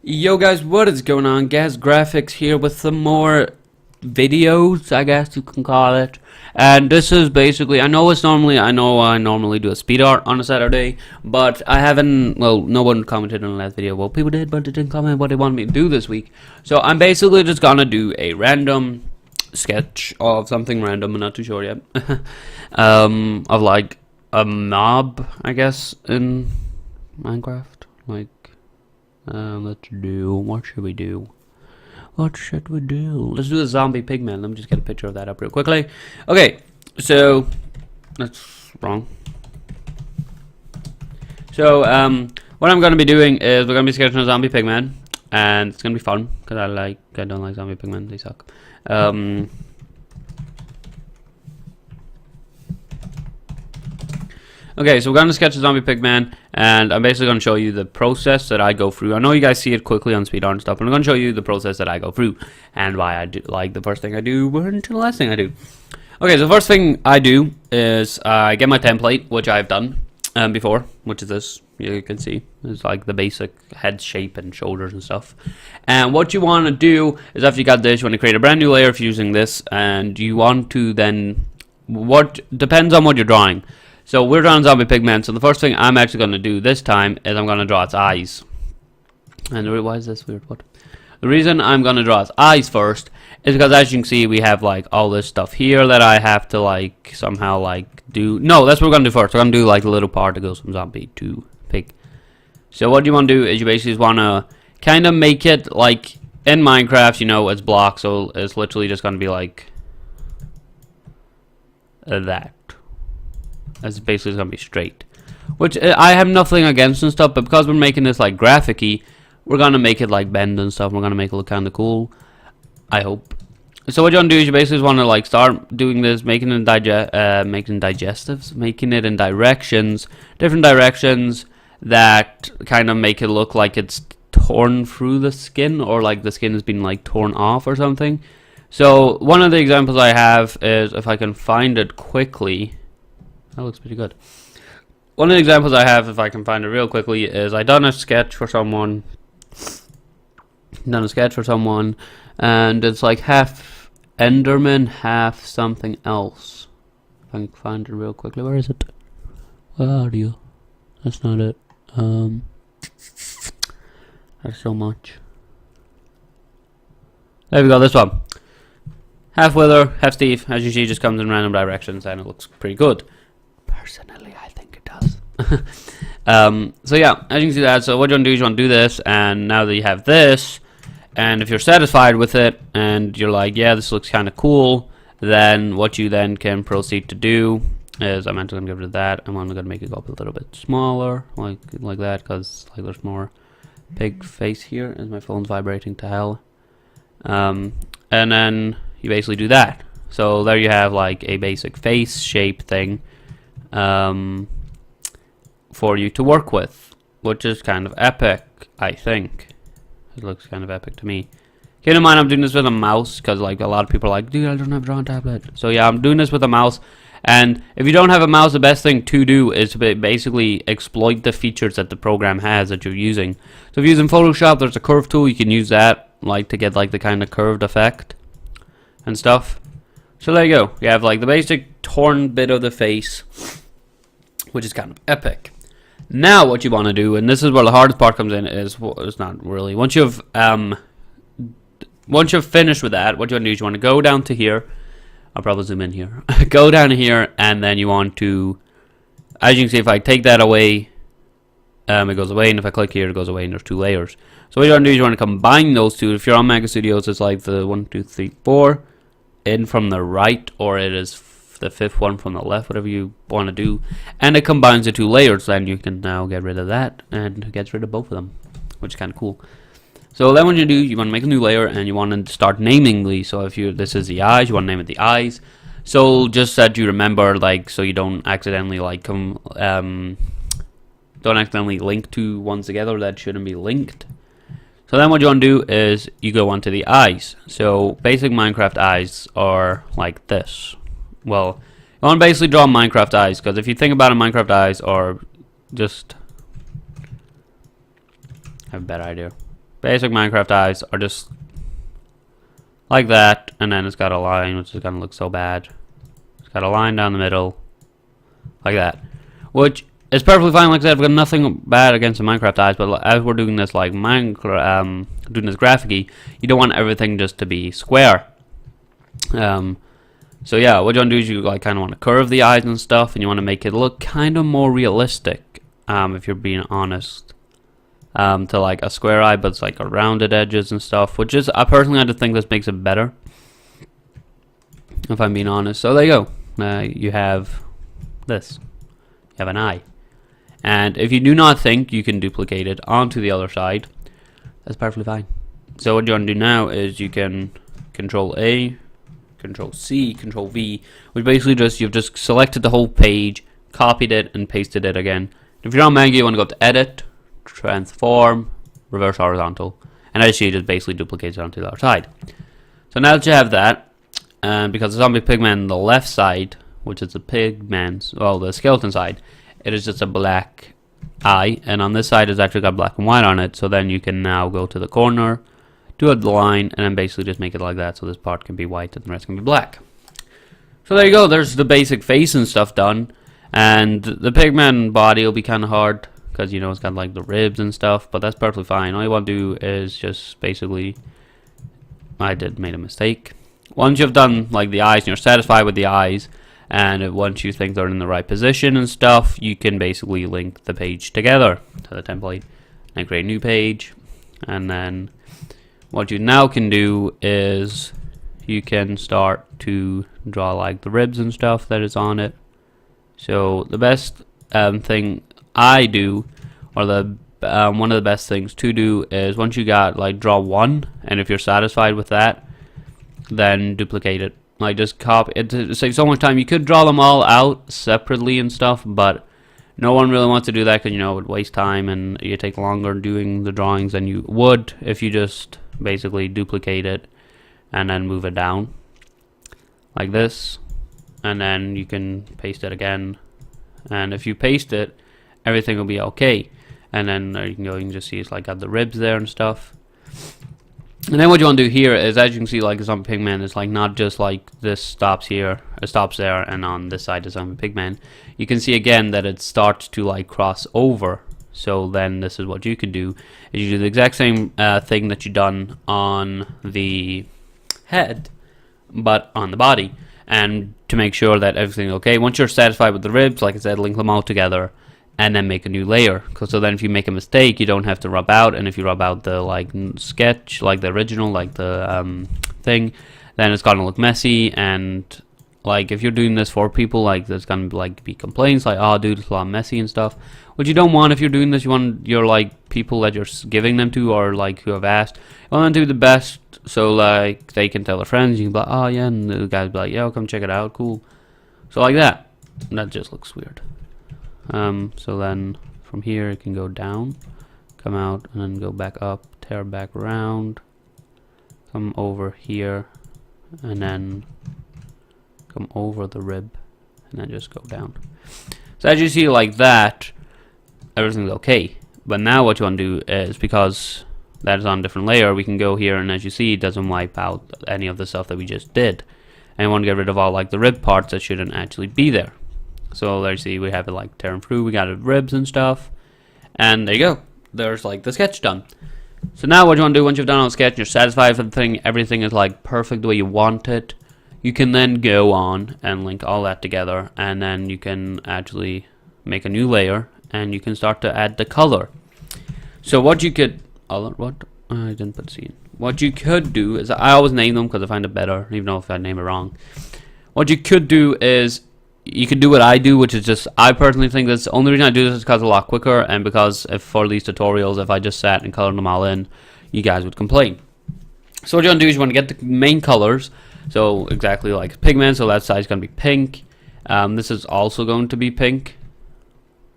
Yo guys, what is going on? Gas Graphics here with some more videos, I guess you can call it. And this is basically, I know I normally do a speed art on a Saturday, but I haven't, well, no one commented on the last video. Well, people did, but they didn't comment what they wanted me to do this week. So I'm basically just gonna do a random sketch of something random, I'm not too sure yet. Of like a mob, I guess, in Minecraft. Like, let's do, what should we do? What should we do? Let's do the zombie pigman. Let me just get a picture of that up real quickly. Okay, so, that's wrong. So, what I'm going to be doing is we're going to be sketching a zombie pigman. And it's going to be fun, because I don't like zombie pigmen, they suck. Okay, so we're going to sketch a zombie pigman, and I'm basically going to show you the process that I go through. I know you guys see it quickly on speed art and stuff, but I'm going to show you the process that I go through, and why I do, like, the first thing I do until the last thing I do. Okay, so the first thing I do is I get my template, which I've done before, which is this. You can see it's like the basic head shape and shoulders and stuff. And what you want to do is, after you got this, you want to create a brand new layer if you're using this, and you want to then, what depends on what you're drawing. So we're drawing zombie pigman, so the first thing I'm actually going to do this time is I'm going to draw its eyes. And why is this weird? What? The reason I'm going to draw its eyes first is because, as you can see, we have like all this stuff here that I have to like somehow like do. No, that's what we're going to do first. We're going to do like the little part that goes from zombie to pig. So what you want to do is you basically want to kind of make it like in Minecraft, you know, it's blocks, so it's literally just going to be like that. That's basically going to be straight, which I have nothing against and stuff, but because we're making this like graphic-y, we're going to make it like bend and stuff. We're going to make it look kind of cool, I hope. So what you want to do is you basically want to like start doing this, making it in digestives, making it in directions, different directions that kind of make it look like it's torn through the skin, or like the skin has been like torn off or something. So one of the examples I have is, if I can find it quickly. That looks pretty good. One of the examples I have, if I can find it real quickly, is I done a sketch for someone. And it's like half Enderman, half something else. If I can find it real quickly. Where is it? Where are you? That's not it. There's so much. There we go, this one. Half Wither, half Steve. As you see, just comes in random directions, and it looks pretty good. Personally, I think it does. So yeah, as you can see that, so what you want to do is you want to do this, and now that you have this, and if you're satisfied with it, and you're like, yeah, this looks kind of cool, then what you then can proceed to do is, I'm actually going to get rid of that, I'm only going to make it go up a little bit smaller, like that, because like there's more pig face here, as my phone's vibrating to hell. And then you basically do that. So there you have like a basic face shape thing for you to work with, which is kind of epic, I think. It looks kind of epic to me. Keep in mind, I'm doing this with a mouse, because like a lot of people are like, dude, I don't have a drawing tablet. So yeah, I'm doing this with a mouse, and if you don't have a mouse, the best thing to do is to basically exploit the features that the program has that you're using. So if you're using Photoshop, there's a curve tool, you can use that like to get like the kind of curved effect and stuff. So there you go. You have like the basic torn bit of the face, which is kind of epic. Now what you want to do, and this is where the hardest part comes in, is, well, it's not really, once you've finished with that, what you want to do is you want to go down to here. I'll probably zoom in here. Go down here, and then you want to, as you can see, if I take that away, it goes away, and if I click here, it goes away, and there's two layers. So what you want to do is you want to combine those two. If you're on Mega Studios, it's like the 1, 2, 3, 4 in from the right, or it is the fifth one from the left, whatever you want to do, and it combines the two layers. Then you can now get rid of that, and it gets rid of both of them, which is kind of cool. So then what you do, you want to make a new layer, and you want to start naming these. So if this is the eyes, you want to name it the eyes. So just that you remember, like, so you don't accidentally like don't accidentally link two ones together that shouldn't be linked. So then what you want to do is you go onto the eyes. So basic Minecraft eyes are like this. Well, you want to basically draw Minecraft eyes, because if you think about it, Minecraft eyes are just, I have a better idea. basic Minecraft eyes are just like that, and then it's got a line, which is gonna look so bad. It's got a line down the middle, like that, which is perfectly fine. Like I said, I've got nothing bad against the Minecraft eyes, but as we're doing this like Minecraft, doing this graphic-y, you don't want everything just to be square. So yeah, what you want to do is you like kind of want to curve the eyes and stuff, and you want to make it look kind of more realistic, if you're being honest, to like a square eye, but it's like a rounded edges and stuff, which is, I personally just think this makes it better, if I'm being honest. So there you go. You have this. You have an eye. And if you do not think you can duplicate it onto the other side, that's perfectly fine. So what you want to do now is you can Control A, Control C, Control V, which basically just, you've just selected the whole page, copied it, and pasted it again. If you're on Manga, you want to go to Edit, Transform, Reverse Horizontal, and as you see, it just basically duplicates it onto the other side. So now that you have that, and because the zombie pigman on the left side, which is the pigman's, well, the skeleton side, it is just a black eye, and on this side it's actually got black and white on it. So then you can now go to the corner, do a line, and then basically just make it like that, so this part can be white and the rest can be black. So there you go, there's the basic face and stuff done. And the pigman body will be kind of hard, because you know it's got like the ribs and stuff, but that's perfectly fine. All you want to do is just basically, made a mistake. Once you've done like the eyes and you're satisfied with the eyes, and once you think they're in the right position and stuff, you can basically link the page together to the template and create a new page. And then what you now can do is you can start to draw like the ribs and stuff that is on it. So the best thing I do, or the one of the best things to do, is once you got like draw one, and if you're satisfied with that, then duplicate it. Like just copy it to save so much time. You could draw them all out separately and stuff, but no one really wants to do that, because you know it would waste time and you take longer doing the drawings than you would if you just basically duplicate it and then move it down like this, and then you can paste it again, and if you paste it, everything will be okay. And then you can go, you can just see it's like got the ribs there and stuff. And then what you want to do here is, as you can see, like the zombie pigman is like not just like this stops here, it stops there, and on this side is zombie pigman. You can see again that it starts to like cross over. So then this is what you can do, is you do the exact same thing that you done on the head, but on the body, and to make sure that everything's okay. Once you're satisfied with the ribs, like I said, link them all together, and then make a new layer. So then if you make a mistake, you don't have to rub out, and if you rub out the like sketch, like the original, like the thing, then it's gonna look messy. And like if you're doing this for people, like there's gonna like be complaints like, oh dude, it's a lot messy and stuff, which you don't want. If you're doing this, you want your like people that you're giving them to, or like who have asked, you want them to do the best, so like they can tell their friends. You can be like, oh yeah, and the guys be like, yeah, come check it out, cool. So like that, and that just looks weird. So then from here it can go down, come out, and then go back up, tear back around, come over here, and then come over the rib, and then just go down. So as you see like that, everything's okay. But now what you want to do is, because that is on a different layer, we can go here, and as you see, it doesn't wipe out any of the stuff that we just did. And we want to get rid of all like the rib parts that shouldn't actually be there. So there you see we have it like tearing through, we got it ribs and stuff, and there you go, there's like the sketch done. So now what you want to do, once you've done all the sketch and you're satisfied with everything is like perfect the way you want it, you can then go on and link all that together, and then you can actually make a new layer, and you can start to add the color. So what you could, I didn't put scene. What you could do is, I always name them because I find it better, even though if I name it wrong. What you could do is, you could do what I do, which is just, I personally think that's the only reason I do this is because it's a lot quicker, and because if for these tutorials, if I just sat and colored them all in, you guys would complain. So what you want to do is you want to get the main colors, so exactly like pigment, so that side's going to be pink. This is also going to be pink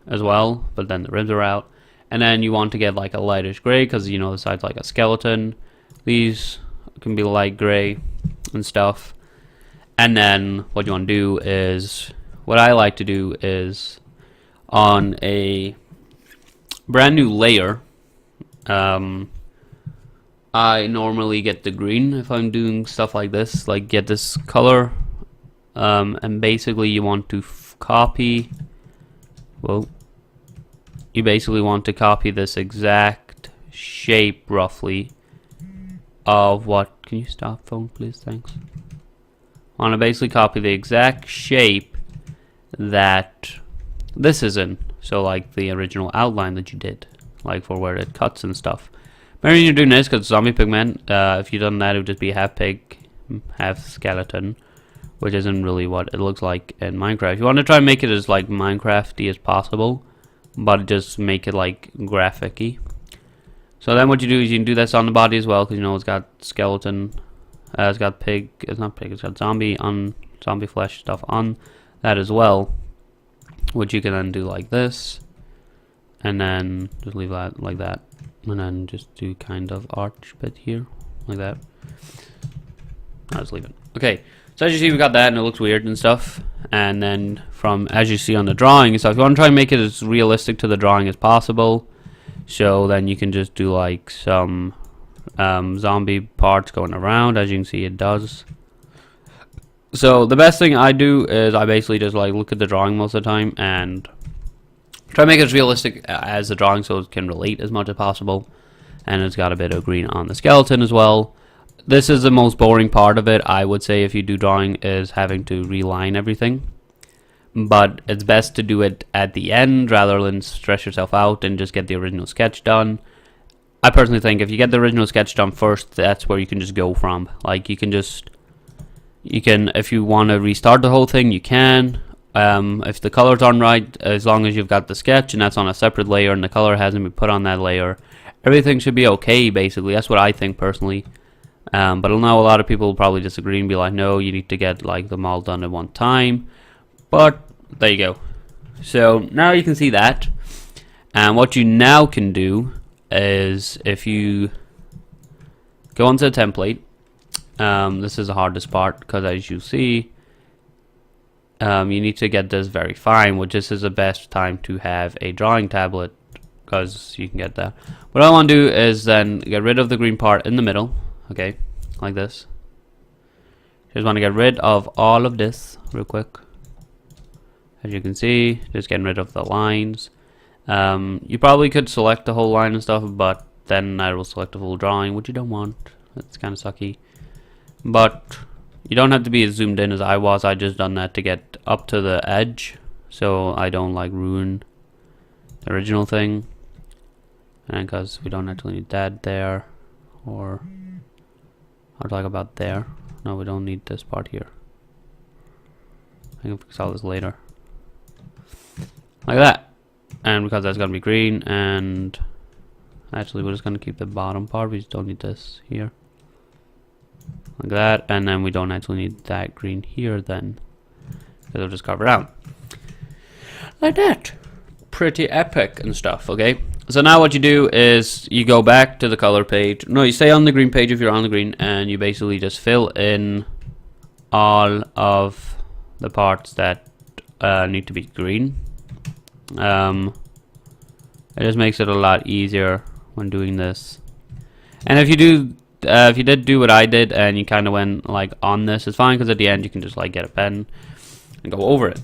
as well, but then the ribs are out. And then you want to get like a lightish gray, because you know the side's like a skeleton. These can be light gray and stuff. And then what you want to do is, what I like to do is, on a brand new layer, I normally get the green if I'm doing stuff like this, like get this color, and basically you want to copy, well, you basically want to copy this exact shape roughly of what, can you stop phone please, thanks. I want to basically copy the exact shape that this is in, so like the original outline that you did, like for where it cuts and stuff. Maybe you're doing this because zombie pigmen, if you'd done that, it would just be half pig, half skeleton, which isn't really what it looks like in Minecraft. You want to try and make it as like Minecrafty as possible, but just make it like graphic-y. So then what you do is you can do this on the body as well, because you know it's got skeleton, it's got pig, it's not pig, it's got zombie flesh stuff on that as well, which you can then do like this, and then just leave that like that. And then just do kind of arch bit here, like that. I'll just leave it. Okay, so as you see, we got that, and it looks weird and stuff. And then from, as you see on the drawing and stuff, you want to try and make it as realistic to the drawing as possible. So then you can just do like some zombie parts going around. As you can see, it does. So the best thing I do is I basically just like look at the drawing most of the time and try to make it as realistic as the drawing so it can relate as much as possible. And it's got a bit of green on the skeleton as well. This is the most boring part of it, I would say, if you do drawing, is having to reline everything. But it's best to do it at the end rather than stress yourself out and just get the original sketch done. I personally think if you get the original sketch done first, that's where you can just go from. Like you can, if you want to restart the whole thing, you can. If the colors aren't right, as long as you've got the sketch and that's on a separate layer and the color hasn't been put on that layer, everything should be okay, basically. That's what I think personally. But I know a lot of people will probably disagree and be like, no, you need to get like them all done at one time. But there you go. So now you can see that. And what you now can do is, if you go into the template, this is the hardest part, because as you see, you need to get this very fine, which this is the best time to have a drawing tablet, because you can get that. What I want to do is then get rid of the green part in the middle, okay, like this. Just want to get rid of all of this real quick. As you can see, just getting rid of the lines. You probably could select the whole line and stuff, but then that will select the full drawing, which you don't want. That's kind of sucky. But you don't have to be as zoomed in as I was. I just done that to get up to the edge, so I don't like ruin the original thing. And because we don't actually need that there, or I'll talk about there. No, we don't need this part here. I can fix all this later. Like that. And because that's gonna be green, and actually we're just gonna keep the bottom part. We just don't need this here. Like that, and then we don't actually need that green here then, because it'll just cover it out. Like that. Pretty epic and stuff, okay? So now what you do is you go back to the color page. No, you stay on the green page if you're on the green, and you basically just fill in all of the parts that need to be green. It just makes it a lot easier when doing this. And if you did do what I did and you kind of went like on this, it's fine, because at the end you can just like get a pen and go over it.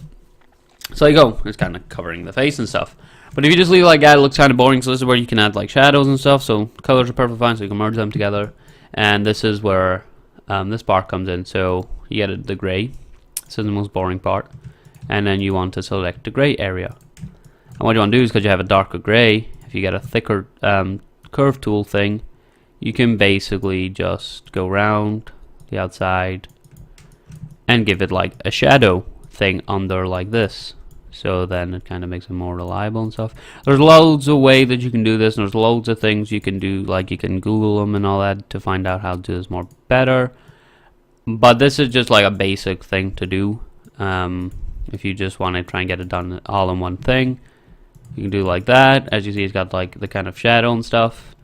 So you go, it's kind of covering the face and stuff. But if you just leave it like that, it looks kind of boring. So this is where you can add like shadows and stuff. So colors are perfectly fine, so you can merge them together. And this is where this part comes in. So you get the gray. This is the most boring part. And then you want to select the gray area. And what you want to do is, because you have a darker gray, if you get a thicker curve tool thing, you can basically just go around the outside and give it like a shadow thing under like this. So then it kind of makes it more reliable and stuff. There's loads of ways that you can do this, and there's loads of things you can do, like you can Google them and all that to find out how to do this more better. But this is just like a basic thing to do. If you just want to try and get it done all in one thing, you can do like that. As you see, it's got like the kind of shadow and stuff.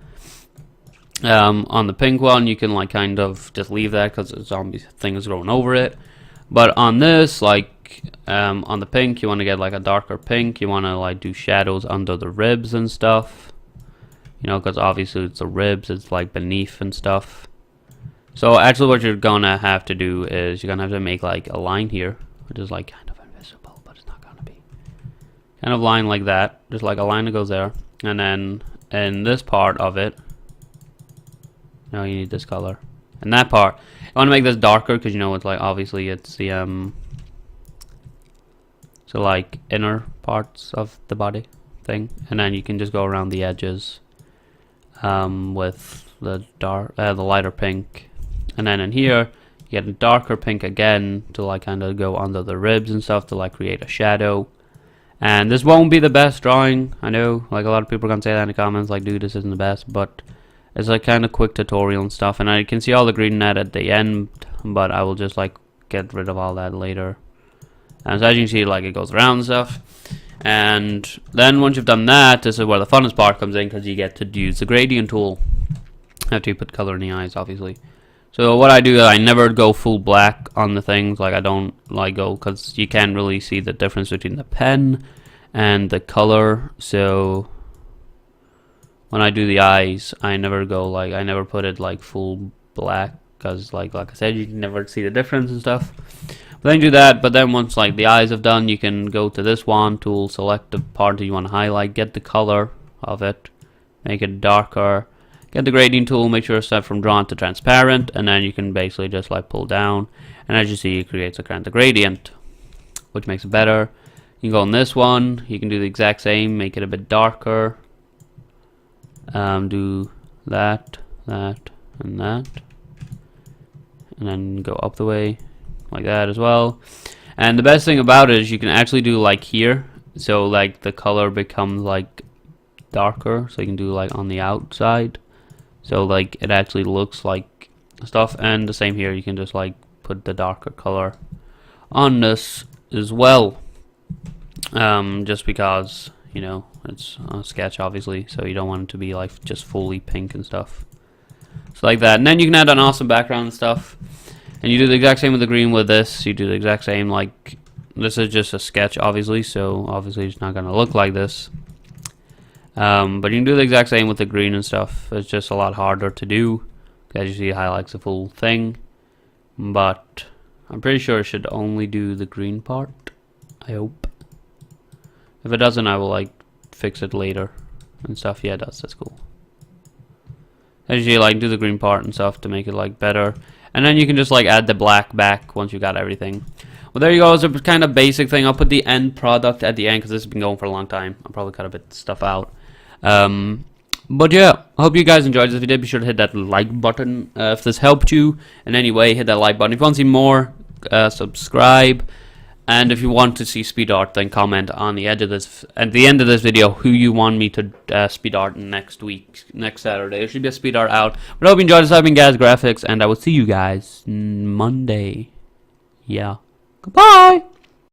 On the pink one, you can like kind of just leave that because the zombie thing is growing over it. But on this, like on the pink, you want to get like a darker pink. You want to like do shadows under the ribs and stuff. you know, because obviously it's the ribs, it's like beneath and stuff. So actually what you're gonna have to do is you're gonna have to make like a line here, which is like kind of invisible, but it's not gonna be. Kind of line like that, just like a line that goes there. And then in this part of it, no, you need this color. And that part, I want to make this darker because you know it's like obviously it's the so like inner parts of the body thing, and then you can just go around the edges with the the lighter pink, and then in here you get a darker pink again to like kind of go under the ribs and stuff to like create a shadow. And this won't be the best drawing, I know, like a lot of people are gonna say that in the comments, like dude, this isn't the best, but it's like kind of quick tutorial and stuff, and I can see all the green net at the end, but I will just like get rid of all that later. And so as you can see, like it goes around and stuff. And then once you've done that, this is where the funnest part comes in, because you get to use the gradient tool after you put color in the eyes, obviously. So what I do, I never go full black on the things, like I don't like go, because you can't really see the difference between the pen and the color. So when I do the eyes, I never go like, I never put it like full black, because like I said, you can never see the difference and stuff. But then you do that, but then once like the eyes have done, you can go to this wand tool, select the part that you want to highlight, get the color of it, make it darker, get the gradient tool, make sure it's set from drawn to transparent, and then you can basically just like pull down, and as you see, it creates a kind of gradient, which makes it better. You can go on this one, you can do the exact same, make it a bit darker, do that, and that, and then go up the way like that as well. And the best thing about it is you can actually do like here, so like the color becomes like darker, so you can do like on the outside, so like it actually looks like stuff. And the same here, you can just like put the darker color on this as well, just because, you know, it's a sketch obviously, so you don't want it to be like just fully pink and stuff. So like that, and then you can add an awesome background and stuff. And you do the exact same with the green with this. You do the exact same, like this is just a sketch obviously, so obviously it's not gonna look like this. But you can do the exact same with the green and stuff. It's just a lot harder to do. As you see, it highlights the full thing. But I'm pretty sure it should only do the green part, I hope. If it doesn't, I will like fix it later and stuff. Yeah, it does, that's cool. As you see, like do the green part and stuff to make it like better. And then you can just like add the black back once you got everything. Well, there you go. It's a kind of basic thing. I'll put the end product at the end because this has been going for a long time. I'll probably cut a bit of stuff out. But yeah, I hope you guys enjoyed this. If you did, be sure to hit that like button. If this helped you in any way, hit that like button. If you want to see more, subscribe. And if you want to see speed art, then comment on the edge of this, at the end of this video, who you want me to speed art next week, next Saturday. There should be a speed art out. But I hope you enjoyed this. I've been Gaz Graphics, and I will see you guys Monday. Yeah. Goodbye.